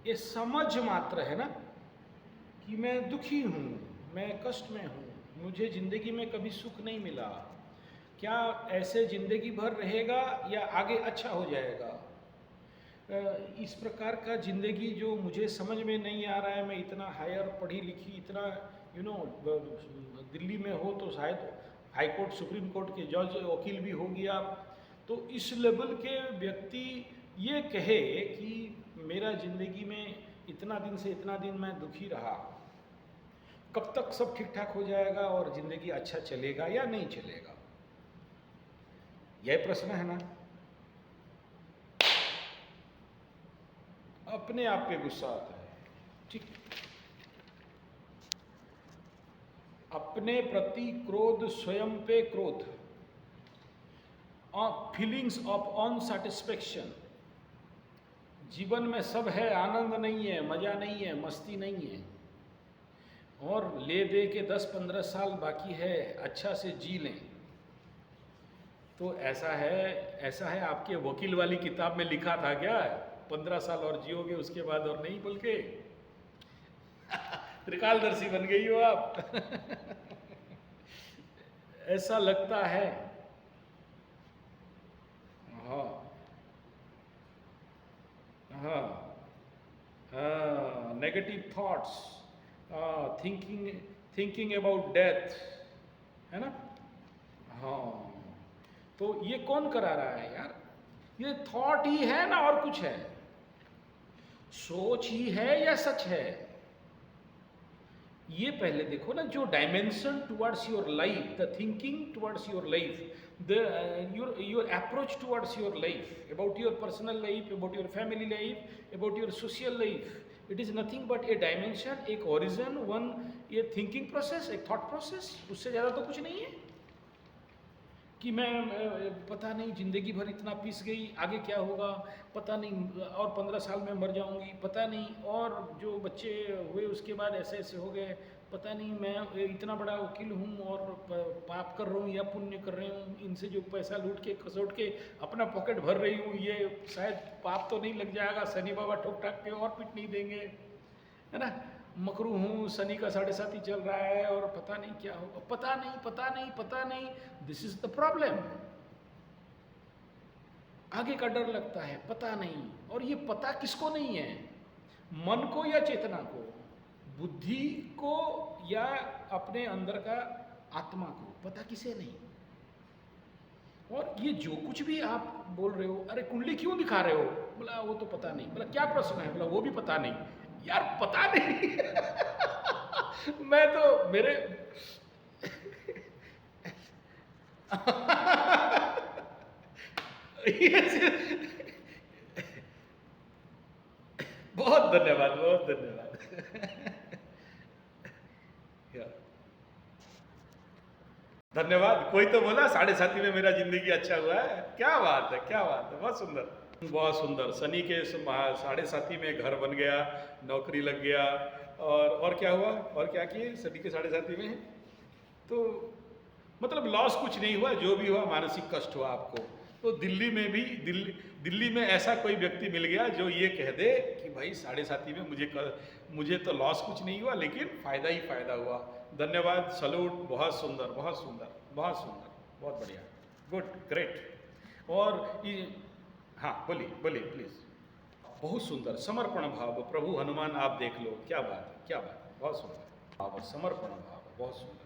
ये समझ मात्र है ना कि मैं दुखी हूँ, मैं कष्ट में हूँ, मुझे ज़िंदगी में कभी सुख नहीं मिला, क्या ऐसे ज़िंदगी भर रहेगा या आगे अच्छा हो जाएगा। इस प्रकार का ज़िंदगी जो मुझे समझ में नहीं आ रहा है। मैं इतना हायर पढ़ी लिखी, इतना दिल्ली में हो तो शायद हाई कोर्ट सुप्रीम कोर्ट के जज वकील भी हो गया, तो इस लेवल के व्यक्ति ये कहे कि मेरा ज़िंदगी में इतना दिन से इतना दिन मैं दुखी रहा, कब तक सब ठीक ठाक हो जाएगा और ज़िंदगी अच्छा चलेगा या नहीं चलेगा, यह प्रश्न है ना। अपने आप पे गुस्सा आता है, ठीक। अपने प्रति क्रोध, स्वयं पे क्रोध, फीलिंग्स ऑफ अनसैटिस्फैक्शन। जीवन में सब है, आनंद नहीं है, मजा नहीं है, मस्ती नहीं है, और ले दे के 10-15 साल बाकी है, अच्छा से जी लें। तो ऐसा है आपके वकील वाली किताब में लिखा था क्या, 15 साल और जियोगे उसके बाद और नहीं बोल के त्रिकालदर्शी बन गई हो आप ऐसा लगता है। हाँ हाँ हाँ, negative thoughts, thinking about death, है ना। हाँ, तो ये कौन करा रहा है यार, ये थॉट ही है ना, और कुछ है, सोच ही है या सच है, ये पहले देखो ना। जो dimension towards your life, the thinking towards your life, the your approach towards your life, about your personal life, about your family life, about your social life, it is nothing but A dimension, एक origin, one, ये thinking process, एक thought process, उससे ज़्यादा तो कुछ नहीं है। कि मैं पता नहीं ज़िंदगी भर इतना पीस गई, आगे क्या होगा पता नहीं, और 15 साल में मर जाऊंगी पता नहीं, और जो बच्चे हुए उसके बाद ऐसे ऐसे हो गए पता नहीं, मैं इतना बड़ा वकील हूँ और पाप कर रहा हूँ या पुण्य कर रही हूँ, इनसे जो पैसा लूट के खसोट के अपना पॉकेट भर रही हूँ, ये शायद पाप तो नहीं लग जाएगा, शनि बाबा ठोक ठाक के और पिट नहीं देंगे, है ना। मकरू हूँ, शनि का 7.5 चल रहा है और पता नहीं क्या होगा, पता नहीं पता नहीं पता नहीं। This is the problem. आगे का डर लगता है, पता नहीं, और ये पता किसको नहीं है, मन को या चेतना को, बुद्धि को या अपने अंदर का आत्मा को, पता किसे नहीं। और ये जो कुछ भी आप बोल रहे हो, अरे कुंडली क्यों दिखा रहे हो, बोला वो तो पता नहीं, बोला क्या प्रश्न है, बोला वो भी पता नहीं, यार पता नहीं मैं तो मेरे बहुत धन्यवाद, बहुत धन्यवाद धन्यवाद। कोई तो बोला 7.5 में मेरा जिंदगी अच्छा हुआ है, क्या बात है, क्या बात है, बहुत सुंदर, बहुत सुंदर। शनि के 7.5 में घर बन गया, नौकरी लग गया, और क्या हुआ, और क्या किए शनि के 7.5 में, तो मतलब लॉस कुछ नहीं हुआ, जो भी हुआ मानसिक कष्ट हुआ आपको। तो दिल्ली में भी दिल्ली में ऐसा कोई व्यक्ति मिल गया जो ये कह दे कि भाई 7.5 में मुझे तो लॉस कुछ नहीं हुआ लेकिन फ़ायदा ही फ़ायदा हुआ। धन्यवाद, सलूट, बहुत सुंदर, बहुत सुंदर, बहुत सुंदर, बहुत बढ़िया, गुड, ग्रेट। और ये, हाँ बोलिए बोलिए प्लीज़। बहुत सुंदर, समर्पण भाव, प्रभु हनुमान आप देख लो, क्या बात है, क्या बात है, बहुत सुंदर भाव, समर्पण भाव, बहुत सुंदर।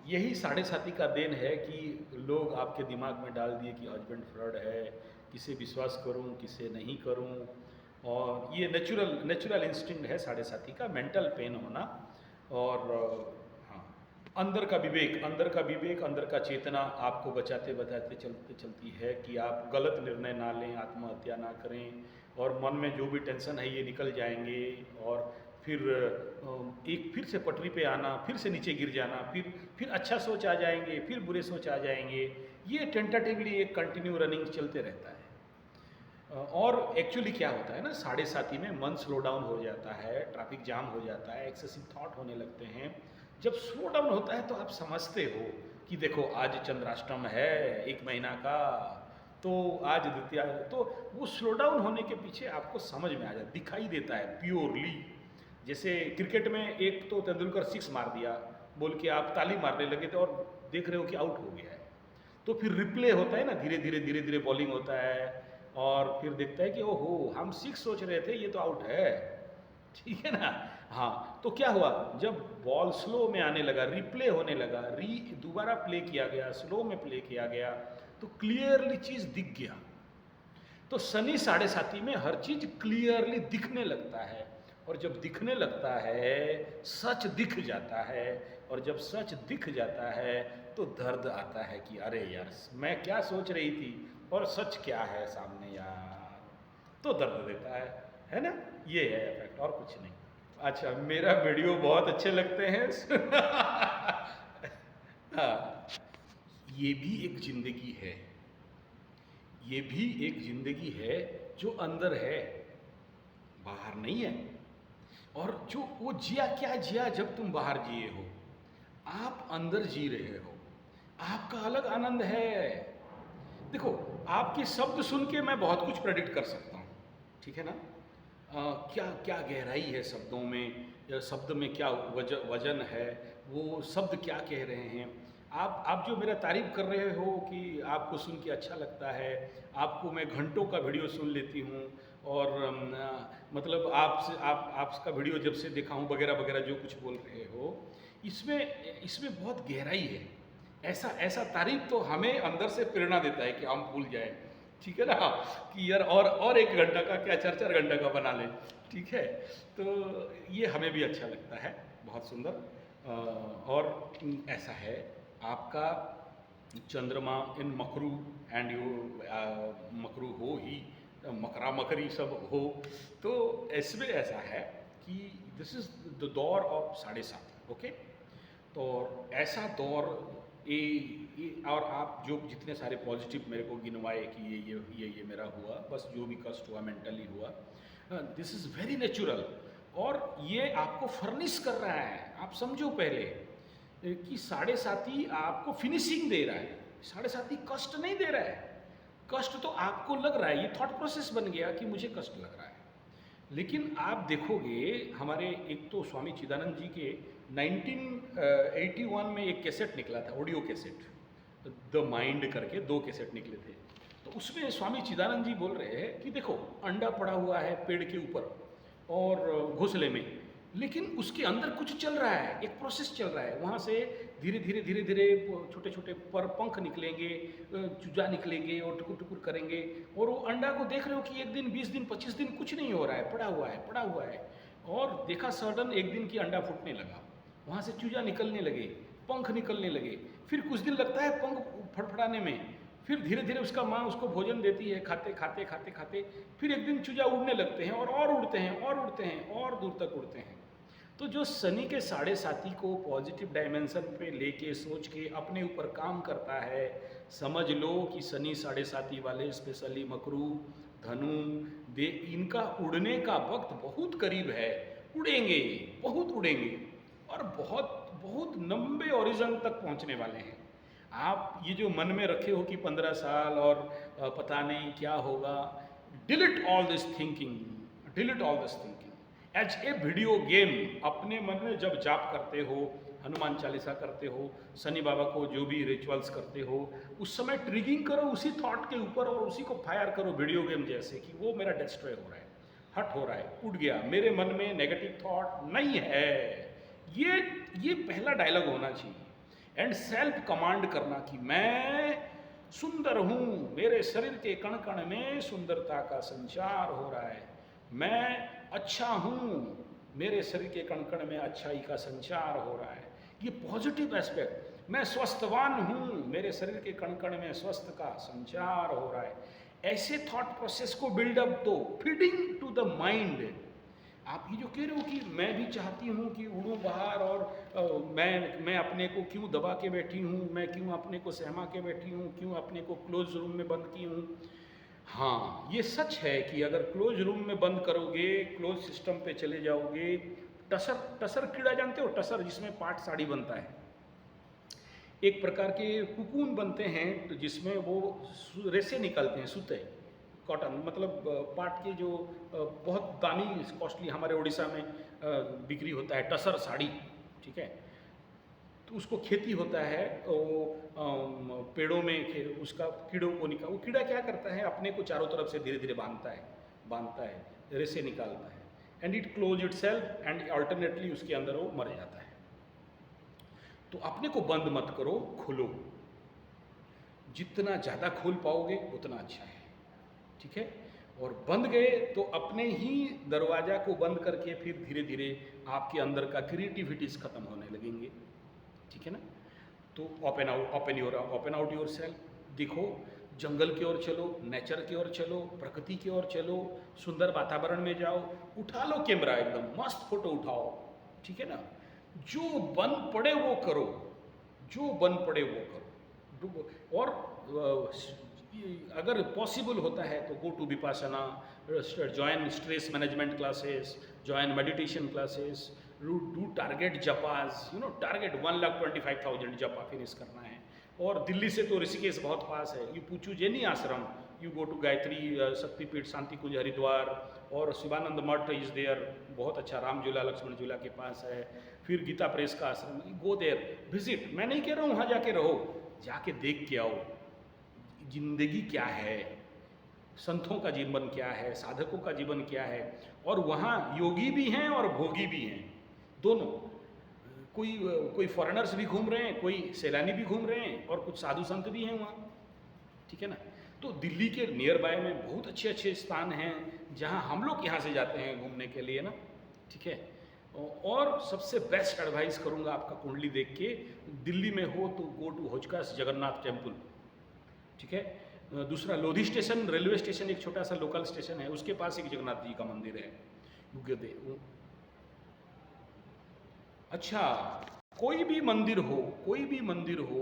यही 7.5 का देन है कि लोग आपके दिमाग में डाल दिए कि हस्बैंड फ्रॉड है, किसे विश्वास करूं, किसे नहीं करूं, और ये नेचुरल इंस्टिंक्ट है 7.5 का, मेंटल पेन होना। और हाँ, अंदर का विवेक, अंदर का चेतना आपको बचाते बचाते चलती है कि आप गलत निर्णय ना लें, आत्महत्या ना करें, और मन में जो भी टेंशन है ये निकल जाएंगे, और फिर एक फिर से पटरी पे आना, फिर से नीचे गिर जाना, फिर अच्छा सोच आ जाएंगे, फिर बुरे सोच आ जाएंगे, ये टेंटेटिवली एक कंटिन्यू रनिंग चलते रहता है। और एक्चुअली क्या होता है ना, 7.5 में मन स्लो डाउन हो जाता है, ट्रैफिक जाम हो जाता है, एक्सेसिव थॉट होने लगते हैं। जब स्लो डाउन होता है तो आप समझते हो कि देखो आज चंद्राष्टम है 1 महीना का, तो आज द्वितीय, तो वो स्लो डाउन होने के पीछे आपको समझ में आ जाए, दिखाई देता है प्योरली। जैसे क्रिकेट में एक तो तेंदुलकर 6 मार दिया बोल के आप ताली मारने लगे थे और देख रहे हो कि आउट हो गया है, तो फिर रिप्ले होता है ना, धीरे धीरे धीरे धीरे बॉलिंग होता है और फिर देखता है कि ओहो हम 6 सोच रहे थे, ये तो आउट है, ठीक है ना। हाँ, तो क्या हुआ, जब बॉल स्लो में आने लगा, रिप्ले होने लगा, दोबारा प्ले किया गया, स्लो में प्ले किया गया, तो क्लियरली चीज दिख गया। तो शनि साढ़े साथी में हर चीज क्लियरली दिखने लगता है, और जब दिखने लगता है सच दिख जाता है, और जब सच दिख जाता है तो दर्द आता है कि अरे यार मैं क्या सोच रही थी और सच क्या है सामने यार, तो दर्द देता है ना। ये है इफेक्ट और कुछ नहीं। अच्छा, मेरा वीडियो बहुत अच्छे लगते हैं हाँ, ये भी एक जिंदगी है, ये भी एक जिंदगी है जो अंदर है, बाहर नहीं है। और जो वो जिया क्या जिया जब तुम बाहर जिए हो, आप अंदर जी रहे हो, आपका अलग आनंद है। देखो, आपके शब्द सुन के मैं बहुत कुछ प्रेडिक्ट कर सकता हूँ, ठीक है ना। क्या क्या गहराई है शब्दों में, या शब्द में क्या वजन है, वो शब्द क्या कह रहे हैं। आप जो मेरा तारीफ कर रहे हो कि आपको सुन के अच्छा लगता है, आपको मैं घंटों का वीडियो सुन लेती हूँ, और मतलब आपका वीडियो जब से देखा हूँ वगैरह वगैरह जो कुछ बोल रहे हो, इसमें बहुत गहराई है। ऐसा तारीफ तो हमें अंदर से प्रेरणा देता है कि हम भूल जाएं, ठीक है ना, कि यार और 1 घंटा का क्या 4 घंटा का बना लें, ठीक है। तो ये हमें भी अच्छा लगता है, बहुत सुंदर। और ऐसा है, आपका चंद्रमा इन मकरू एंड यू मकरू हो ही, मकरा मकरी सब हो, तो इसमें ऐसा है कि दिस इज द दौर ऑफ 7.5, ओके। तो ऐसा दौर और आप जो जितने सारे पॉजिटिव मेरे को गिनवाए कि ये मेरा हुआ, बस जो भी कष्ट हुआ मेंटली हुआ, दिस इज़ वेरी नेचुरल, और ये आपको फर्निश कर रहा है। आप समझो पहले कि 7.5 आपको फिनिशिंग दे रहा है, 7.5 कष्ट नहीं दे रहा है। कष्ट तो आपको लग रहा है, ये थॉट प्रोसेस बन गया कि मुझे कष्ट लग रहा है। लेकिन आप देखोगे, हमारे एक तो स्वामी चिदानंद जी के 1981 में एक कैसेट निकला था, ऑडियो कैसेट, द माइंड करके 2 कैसेट निकले थे। तो उसमें स्वामी चिदानंद जी बोल रहे हैं कि देखो, अंडा पड़ा हुआ है पेड़ के ऊपर और घोंसले में, लेकिन उसके अंदर कुछ चल रहा है, एक प्रोसेस चल रहा है। वहाँ से धीरे धीरे धीरे धीरे छोटे छोटे पर पंख निकलेंगे, चूजा निकलेंगे और टुकुर टुकुर करेंगे, और वो अंडा को देख रहे हो कि 1 दिन 20 दिन 25 दिन कुछ नहीं हो रहा है, पड़ा हुआ है। और देखा सडन एक दिन की अंडा फूटने लगा, वहाँ से चूजा निकलने लगे, पंख निकलने लगे, फिर कुछ दिन लगता है पंख फड़फड़ाने में, फिर धीरे धीरे उसका माँ उसको भोजन देती है, खाते खाते खाते खाते फिर एक दिन चूजा उड़ने लगते हैं, और उड़ते हैं और उड़ते हैं और दूर तक उड़ते हैं। तो जो शनि के 7.5 को पॉजिटिव डायमेंशन पे लेके सोच के अपने ऊपर काम करता है, समझ लो कि शनि 7.5 वाले स्पेशली मकरू, धनु, इनका उड़ने का वक्त बहुत करीब है, उड़ेंगे, बहुत उड़ेंगे, और बहुत बहुत लंबे ओरिजिन तक पहुंचने वाले हैं। आप ये जो मन में रखे हो कि 15 साल और पता नहीं क्या होगा, delete all this thinking, delete all this thinking as a video game. अपने मन में जब जाप करते हो, हनुमान चालीसा करते हो, शनि बाबा को जो भी रिचुअल्स करते हो, उस समय ट्रिगिंग करो उसी थॉट के ऊपर और उसी को फायर करो वीडियो गेम जैसे, कि वो मेरा डिस्ट्रॉय हो रहा है, हट हो रहा है, उड़ गया, मेरे मन में नेगेटिव थॉट नहीं है। ये पहला डायलॉग होना चाहिए। एंड सेल्फ कमांड करना कि मैं सुंदर हूँ, मेरे शरीर के कण कण में सुंदरता का संचार हो रहा है, मैं अच्छा हूँ, मेरे शरीर के कण कण में अच्छाई का संचार हो रहा है, ये पॉजिटिव एस्पेक्ट। मैं स्वस्थवान हूँ, मेरे शरीर के कण कण में स्वस्थ का संचार हो रहा है। ऐसे थॉट प्रोसेस को बिल्डअप दो, फीडिंग टू द माइंड। आप ये जो कह रहे हो कि मैं भी चाहती हूँ कि उड़ूँ बाहर, और मैं अपने को क्यों दबा के बैठी हूँ, मैं क्यों अपने को सहमा के बैठी हूँ, क्यों अपने को क्लोज रूम में बंद की हूँ। हाँ, ये सच है कि अगर क्लोज रूम में बंद करोगे, क्लोज सिस्टम पे चले जाओगे, टसर कीड़ा जानते हो, टसर जिसमें पाट साड़ी बनता है, एक प्रकार के कुकून बनते हैं तो जिसमें वो रेसे निकलते हैं, सूते कॉटन, मतलब पाट के जो बहुत दामी कॉस्टली हमारे उड़ीसा में बिक्री होता है टसर साड़ी, ठीक है। तो उसको खेती होता है, वो पेड़ों में उसका कीड़ों को निकाल, वो कीड़ा क्या करता है अपने को चारों तरफ से धीरे धीरे बांधता है, रेसे निकालता है, and it close it self and alternately उसके अंदर वो मर जाता है। तो अपने को बंद मत करो, खोलो, जितना ज़्यादा खोल पाओगे उतना अच्छा है, ठीक है। और बंद गए तो अपने ही दरवाज़ा को बंद करके फिर धीरे धीरे आपके अंदर का क्रिएटिविटीज़ खत्म होने लगेंगे, ठीक है ना। तो ओपन आउट योर सेल्फ, देखो, जंगल की ओर चलो, नेचर की ओर चलो, प्रकृति की ओर चलो, सुंदर वातावरण में जाओ, उठा लो कैमरा, एकदम मस्त फोटो उठाओ, ठीक है ना। जो बन पड़े वो करो, जो बन पड़े वो करो। और अगर पॉसिबल होता है तो go to Vipassana, join stress management classes, join meditation classes, do target जपास, टारगेट 1,25,000 जपा फिनिश करना है। और दिल्ली से तो ऋषिकेश बहुत पास है, यू पूछू जैनी आश्रम, यू गो टू गायत्री शक्तिपीठ, शांति कुंज हरिद्वार, और शिवानंद मठ इज देयर, बहुत अच्छा, राम झूला लक्ष्मण झूला के पास है। फिर गीता प्रेस का आश्रम, गो देयर, विजिट। मैं नहीं कह रहा हूँ वहाँ जाके रहो, जाके देख के आओ जिंदगी क्या है, संतों का जीवन क्या है, साधकों का जीवन क्या है। और वहाँ योगी भी हैं और भोगी भी हैं, दोनों। कोई फॉरेनर्स भी घूम रहे हैं, कोई सैलानी भी घूम रहे हैं, और कुछ साधु संत भी हैं वहाँ, ठीक है ना। तो दिल्ली के नियर बाय में बहुत अच्छे अच्छे स्थान हैं जहाँ हम लोग यहाँ से जाते हैं घूमने के लिए ना, ठीक है। और सबसे बेस्ट एडवाइस करूँगा आपका कुंडली देख के, दिल्ली में हो तो गो टू होचकास जगन्नाथ टेम्पल, ठीक है। दूसरा लोधी स्टेशन, रेलवे स्टेशन, एक छोटा सा लोकल स्टेशन है, उसके पास एक जगन्नाथ जी का मंदिर है। अच्छा, कोई भी मंदिर हो,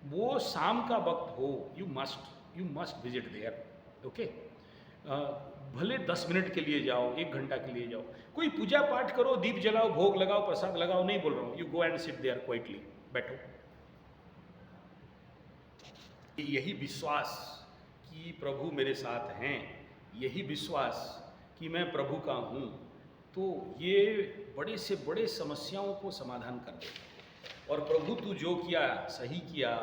वो शाम का वक्त हो, you must visit there, okay. भले 10 मिनट के लिए जाओ, 1 घंटा के लिए जाओ, कोई पूजा पाठ करो, दीप जलाओ, भोग लगाओ, प्रसाद लगाओ, नहीं बोल रहा हूँ, you go and sit there quietly, बैठो। यही विश्वास कि प्रभु मेरे साथ हैं, यही विश्वास कि मैं प्रभु का हूँ, तो ये बड़े से बड़े समस्याओं को समाधान कर देगा। और प्रभु तू जो किया सही किया,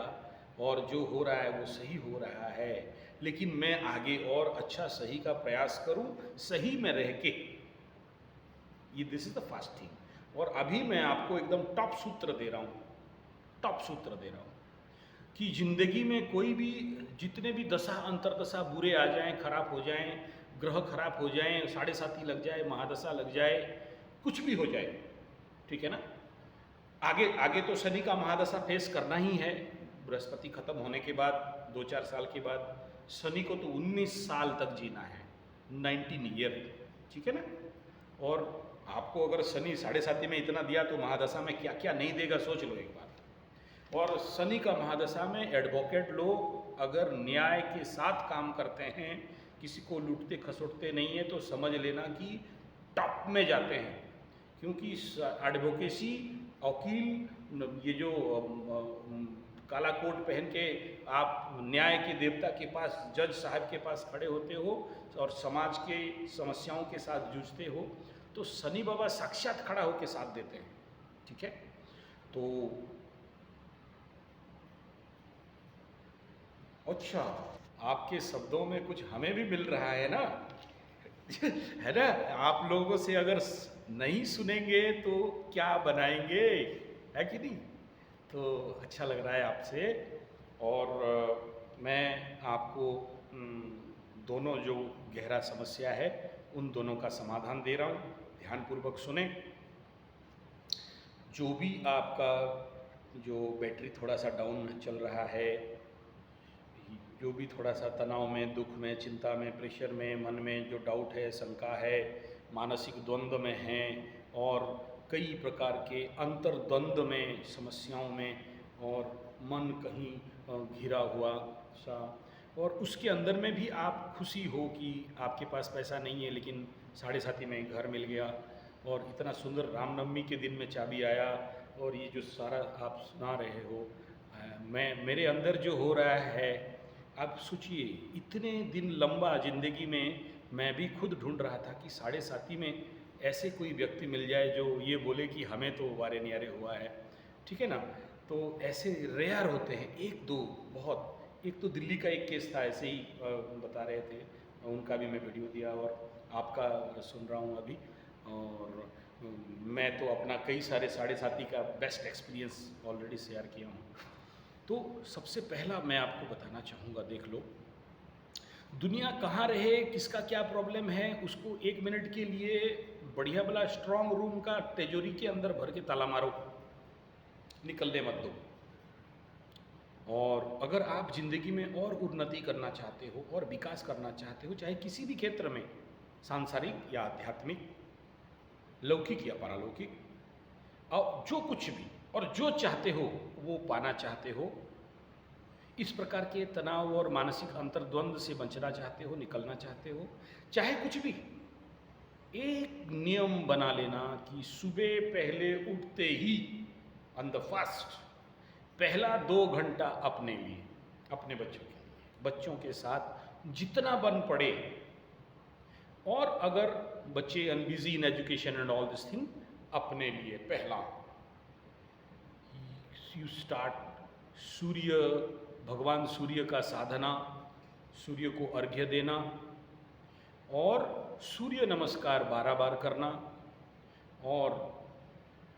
और जो हो रहा है वो सही हो रहा है, लेकिन मैं आगे और अच्छा सही का प्रयास करूं, सही में रह के। ये दिस इज द फास्टिंग। और अभी मैं आपको एकदम टॉप सूत्र दे रहा हूं कि जिंदगी में कोई भी, जितने भी दशा अंतरदशा बुरे आ जाएं, खराब हो जाएं, ग्रह खराब हो जाएं, साढ़े साती लग जाए, महादशा लग जाए, कुछ भी हो जाए, ठीक है ना। आगे तो शनि का महादशा फेस करना ही है, बृहस्पति खत्म होने के बाद 2-4 साल के बाद शनि को तो 19 साल तक जीना है, 19 ईयर, ठीक है ना। और आपको अगर शनि साढ़े साती में इतना दिया तो महादशा में क्या क्या नहीं देगा, सोच लो एक बार। और शनि का महादशा में एडवोकेट लोग अगर न्याय के साथ काम करते हैं, किसी को लूटते खसोटते नहीं है, तो समझ लेना कि टॉप में जाते हैं। क्योंकि एडवोकेसी, वकील, ये जो काला कोट पहन के आप न्याय के देवता के पास, जज साहब के पास खड़े होते हो और समाज के समस्याओं के साथ जूझते हो, तो शनि बाबा साक्षात खड़ा होकर साथ देते हैं, ठीक है। तो अच्छा, आपके शब्दों में कुछ हमें भी मिल रहा है ना है ना। आप लोगों से अगर नहीं सुनेंगे तो क्या बनाएंगे, है कि नहीं। तो अच्छा लग रहा है आपसे। और मैं आपको दोनों जो गहरा समस्या है उन दोनों का समाधान दे रहा हूँ, ध्यानपूर्वक सुने। जो भी आपका जो बैटरी थोड़ा सा डाउन चल रहा है, जो भी थोड़ा सा तनाव में, दुख में, चिंता में, प्रेशर में, मन में जो डाउट है, शंका है, मानसिक द्वंद्व में हैं, और कई प्रकार के अंतर्द्वंद्व में, समस्याओं में, और मन कहीं घिरा हुआ सा, और उसके अंदर में भी आप खुशी हो कि आपके पास पैसा नहीं है लेकिन साढ़े साती में घर मिल गया, और इतना सुंदर रामनवमी के दिन में चाबी आया, और ये जो सारा आप सुना रहे हो, मैं मेरे अंदर जो हो रहा है, आप सोचिए इतने दिन लंबा ज़िंदगी में मैं भी खुद ढूंढ रहा था कि साढ़े साथी में ऐसे कोई व्यक्ति मिल जाए जो ये बोले कि हमें तो वारे न्यारे हुआ है, ठीक है ना। तो ऐसे रेयर होते हैं, एक दो बहुत। एक तो दिल्ली का एक केस था, ऐसे ही बता रहे थे, उनका भी मैं वीडियो दिया और आपका सुन रहा हूँ अभी। और मैं तो अपना कई सारे साढ़े साथी का बेस्ट एक्सपीरियंस ऑलरेडी शेयर किया हूँ। तो सबसे पहला मैं आपको बताना चाहूँगा, देख लो, दुनिया कहाँ रहे, किसका क्या प्रॉब्लम है, उसको 1 मिनट के लिए बढ़िया भला स्ट्रांग रूम का तिजोरी के अंदर भर के ताला मारो, निकलने मत दो। और अगर आप जिंदगी में और उन्नति करना चाहते हो और विकास करना चाहते हो, चाहे किसी भी क्षेत्र में, सांसारिक या आध्यात्मिक, लौकिक या पारलौकिक, और जो कुछ भी और जो चाहते हो वो पाना चाहते हो, इस प्रकार के तनाव और मानसिक अंतर्द्वंद से बचना चाहते हो, निकलना चाहते हो, चाहे कुछ भी, एक नियम बना लेना कि सुबह पहले उठते ही ऑन द फास्ट पहला 2 घंटा अपने लिए, अपने बच्चों के लिए, बच्चों के साथ जितना बन पड़े। और अगर बच्चे busy in education and all this thing, अपने लिए पहला यू स्टार्ट सूर्य, भगवान सूर्य का साधना, सूर्य को अर्घ्य देना और सूर्य नमस्कार 12 बार करना और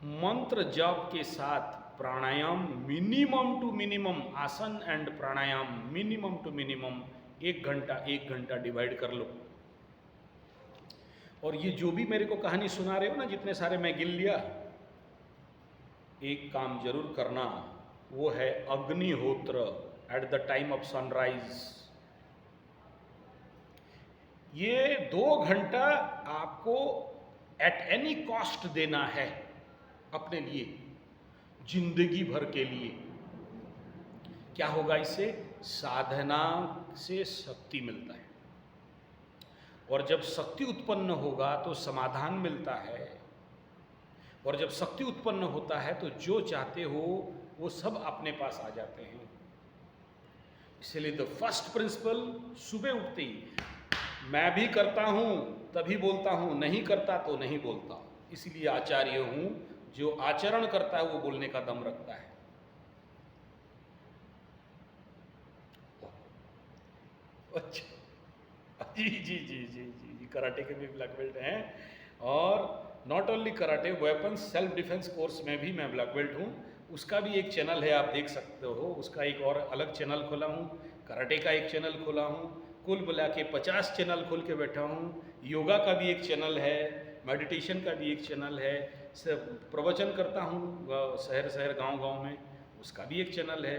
मंत्र जाप के साथ प्राणायाम मिनिमम टू मिनिमम, आसन एंड प्राणायाम मिनिमम टू मिनिमम 1 घंटा डिवाइड कर लो। और ये जो भी मेरे को कहानी सुना रहे हो ना, जितने सारे मैं गिन लिया, एक काम जरूर करना, वो है अग्निहोत्र at the time of sunrise. ये 2 घंटा आपको एट एनी कॉस्ट देना है अपने लिए, जिंदगी भर के लिए। क्या होगा इससे? साधना से शक्ति मिलता है, और जब शक्ति उत्पन्न होगा तो समाधान मिलता है, और जब शक्ति उत्पन्न होता है तो जो चाहते हो वो सब अपने पास आ जाते हैं। इसलिए द फर्स्ट प्रिंसिपल, सुबह उठते ही मैं भी करता हूँ तभी बोलता हूँ, नहीं करता तो नहीं बोलता। इसलिए आचार्य हूँ, जो आचरण करता है वो बोलने का दम रखता है। अच्छा, जी जी जी जी जी जी, कराटे के भी ब्लैक बेल्ट हैं, और not only karate, weapon self defence course में भी मैं ब्लैक बेल्ट हूँ। उसका भी एक चैनल है, आप देख सकते हो। उसका एक और अलग चैनल खोला हूँ, कराटे का एक चैनल खोला हूँ, कुल मिला के 50 चैनल खोल के बैठा हूँ। योगा का भी एक चैनल है, मेडिटेशन का भी एक चैनल है, प्रवचन करता हूँ शहर शहर गांव गांव में, उसका भी एक चैनल है।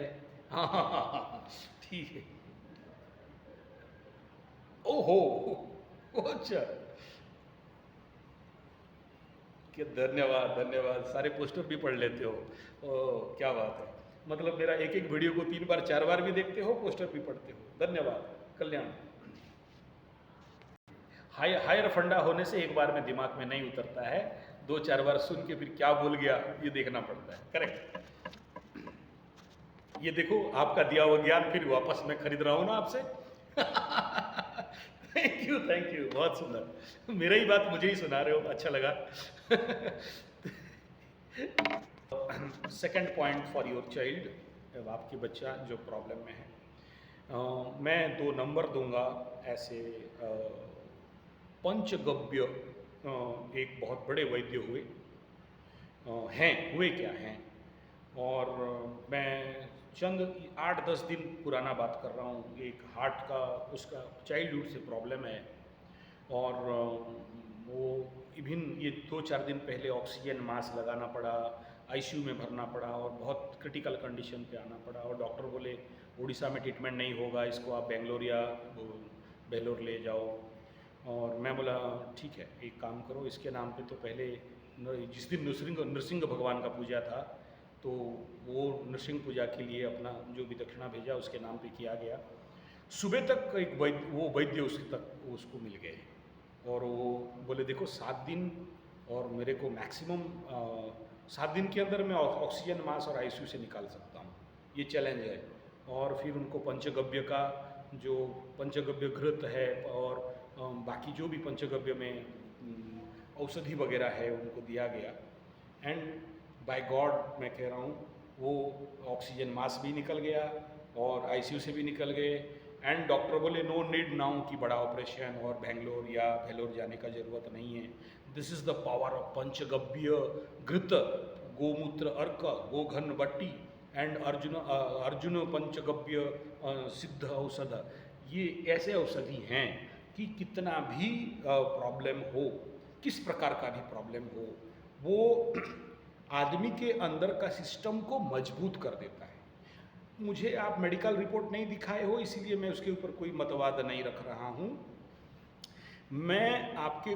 हाँ हाँ हाँ हाँ, ठीक है। ओहो, अच्छा, कि धन्यवाद धन्यवाद, सारे पोस्टर भी पढ़ लेते हो। ओ, क्या बात है, मतलब मेरा एक एक वीडियो को 3 बार 4 बार भी देखते हो, पोस्टर भी पढ़ते हो। धन्यवाद, कल्याण। हायर फंडा होने से एक बार में दिमाग में नहीं उतरता है, 2-4 बार सुन के फिर क्या भूल गया ये देखना पड़ता है। करेक्ट। ये देखो आपका दिया हुआ ज्ञान फिर वापस मैं खरीद रहा हूँ ना आपसे। थैंक यू, बहुत सुंदर। मेरा ही बात मुझे ही सुना रहे हो, अच्छा लगा। Second point for your child, आपकी बच्चा जो प्रॉब्लम में है, मैं 2 नंबर दूंगा ऐसे। पंचगव्य एक बहुत बड़े वैद्य हुए, हुए क्या हैं, और मैं चंद 8-10 दिन पुराना बात कर रहा हूँ। एक हार्ट का, उसका चाइल्डहुड से प्रॉब्लम है, और वो इवन ये 2-4 दिन पहले ऑक्सीजन मास्क लगाना पड़ा, आईसीयू में भरना पड़ा, और बहुत क्रिटिकल कंडीशन पे आना पड़ा, और डॉक्टर बोले उड़ीसा में ट्रीटमेंट नहीं होगा, इसको आप बेंगलोर या बेलोर ले जाओ। और मैं बोला ठीक है, एक काम करो, इसके नाम पे तो पहले जिस दिन नृसिंह भगवान का पूजा था, तो वो नृसिंह पूजा के लिए अपना जो भी दक्षिणा भेजा उसके नाम पे किया गया। सुबह तक एक वैद्य उसको मिल गए, और वो बोले देखो 7 दिन, और मेरे को मैक्सिमम 7 दिन के अंदर मैं ऑक्सीजन मास्क और आईसीयू से निकाल सकता हूँ। ये चैलेंज है। और फिर उनको पंचगव्य का जो पंचगव्य घृत है और बाकी जो भी पंचगव्य में औषधि वगैरह है उनको दिया गया। एंड बाय गॉड मैं कह रहा हूँ वो ऑक्सीजन मास्क भी निकल गया और आईसीयू से भी निकल गए। एंड डॉक्टर बोले नो नीड नाउ कि बड़ा ऑपरेशन और बेंगलोर या भेलोर जाने का ज़रूरत नहीं है। This is the power of panchagavya ghrit, गोमूत्र अर्क, गोघन बट्टी एंड अर्जुन पंचगव्य सिद्ध औषध। ये ऐसे औषधि हैं कि कितना भी प्रॉब्लम हो, किस प्रकार का भी प्रॉब्लम हो, वो आदमी के अंदर का सिस्टम को मजबूत कर देता है। मुझे आप मेडिकल रिपोर्ट नहीं दिखाए हो इसीलिए मैं उसके ऊपर कोई मतवाद नहीं रख रहा हूँ। मैं आपके